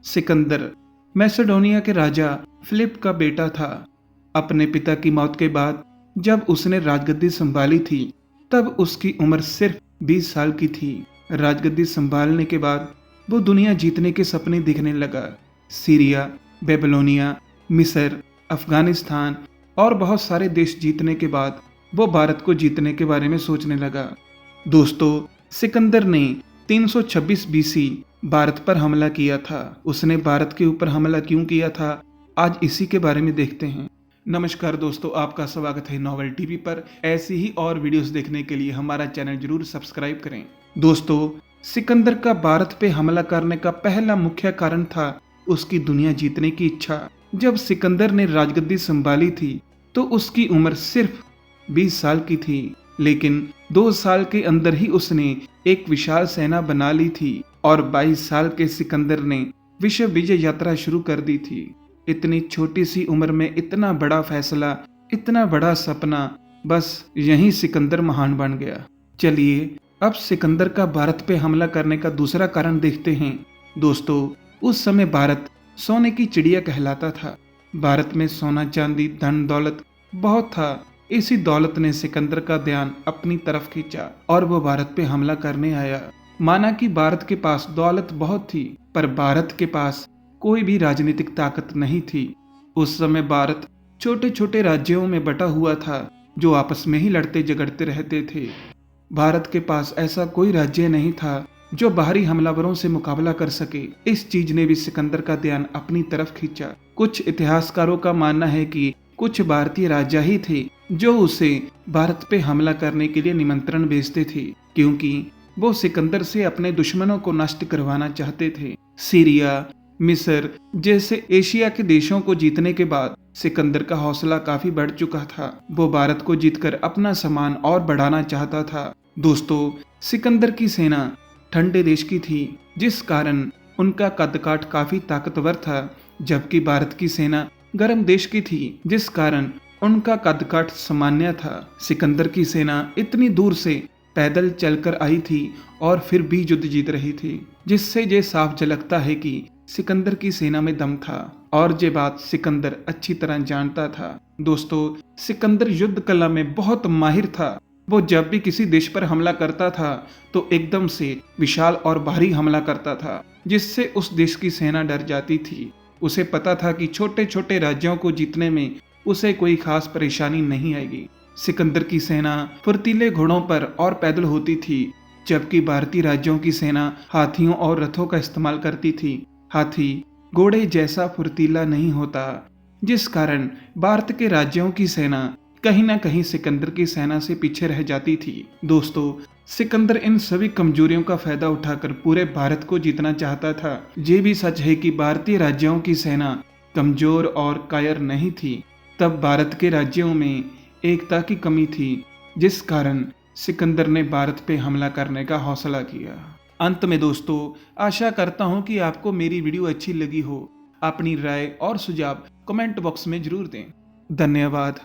सिकंदर मैसेडोनिया के राजा फिलिप का बेटा था। अपने पिता की मौत के बाद जब उसने राजगद्दी संभाली थी तब उसकी उम्र सिर्फ 20 साल की थी। राजगद्दी संभालने के बाद वो दुनिया जीतने के सपने देखने लगा। सीरिया, बेबीलोनिया, मिस्र, अफगानिस्तान और बहुत सारे देश जीतने के बाद वो भारत को जीतने के बारे में सोचने लगा। दोस्तों, सिकंदर ने 326 बीसी भारत पर हमला किया था। उसने भारत के ऊपर हमला क्यों किया था, आज इसी के बारे में देखते हैं। नमस्कार दोस्तों, आपका स्वागत है नॉवेल टीवी पर। ऐसी ही और वीडियोस देखने के लिए हमारा चैनल जरूर सब्सक्राइब करें। दोस्तों, सिकंदर का भारत पे हमला करने का पहला मुख्य कारण था उसकी दुनिया जीतने की इच्छा। जब सिकंदर ने राजगद्दी संभाली थी तो उसकी उम्र सिर्फ 20 साल की थी, लेकिन 2 साल के अंदर ही उसने एक विशाल सेना बना ली थी और 22 साल के सिकंदर ने विश्व विजय यात्रा शुरू कर दी थी। इतनी छोटी सी उम्र में इतना बड़ा फैसला, इतना बड़ा सपना, बस यहीं सिकंदर महान बन गया। चलिए अब सिकंदर का भारत पे हमला करने का दूसरा कारण देखते हैं। दोस्तों, उस समय भारत सोने की चिड़िया कहलाता था। भारत में सोना, चांदी, धन दौलत बहुत था। इसी दौलत ने सिकंदर का ध्यान अपनी तरफ खींचा और वो भारत पे हमला करने आया। माना कि भारत के पास दौलत बहुत थी, पर भारत के पास कोई भी राजनीतिक ताकत नहीं थी। उस समय भारत छोटे छोटे राज्यों में बटा हुआ था जो आपस में ही लड़ते झगड़ते रहते थे। भारत के पास ऐसा कोई राज्य नहीं था जो बाहरी हमलावरों से मुकाबला कर सके। इस चीज ने भी सिकंदर का ध्यान अपनी तरफ खींचा। कुछ इतिहासकारों का मानना है कि कुछ भारतीय राजा ही थे जो उसे भारत पे हमला करने के लिए निमंत्रण भेजते थे, क्योंकि वो सिकंदर से अपने दुश्मनों को नष्ट करवाना चाहते थे। सीरिया, मिस्र जैसे एशिया के देशों को जीतने के बाद सिकंदर का हौसला काफी बढ़ चुका था। वो भारत को जीतकर अपना सम्मान और बढ़ाना चाहता था। दोस्तों, सिकंदर की सेना ठंडे देश की थी, जिस कारण उनका कद-काठ काफी ताकतवर था, जबकि भारत की सेना गर्म देश की थी, जिस कारण उनका कद-काठ सामान्य था। सिकंदर की सेना इतनी दूर से पैदल चलकर आई थी और फिर भी युद्ध जीत रही थी, जिससे ये साफ झलकता है कि सिकंदर की सेना में दम था और ये बात सिकंदर अच्छी तरह जानता था। दोस्तों, सिकंदर युद्ध कला में बहुत माहिर था। वो जब भी किसी देश पर हमला करता था तो एकदम से विशाल और भारी हमला करता था, जिससे उस देश की सेना डर जाती थी। उसे पता था कि छोटे छोटे राज्यों को जीतने में उसे कोई खास परेशानी नहीं आएगी। सिकंदर की सेना फुर्तीले घोड़ों पर और पैदल होती थी, जबकि भारतीय राज्यों की सेना हाथियों और रथों का इस्तेमाल करती थी। हाथी घोड़े जैसा फुर्तीला नहीं होता, जिस कारण भारत के राज्यों की सेना कहीं ना कहीं सिकंदर की सेना से पीछे रह जाती थी। दोस्तों, सिकंदर इन सभी कमजोरियों का फायदा उठाकर पूरे भारत को जीतना चाहता था। ये भी सच है कि भारतीय राज्यों की सेना कमजोर और कायर नहीं थी। तब भारत के राज्यों में एकता की कमी थी, जिस कारण सिकंदर ने भारत पे हमला करने का हौसला किया। अंत में दोस्तों, आशा करता हूँ कि आपको मेरी वीडियो अच्छी लगी हो। अपनी राय और सुझाव कमेंट बॉक्स में जरूर दें। धन्यवाद।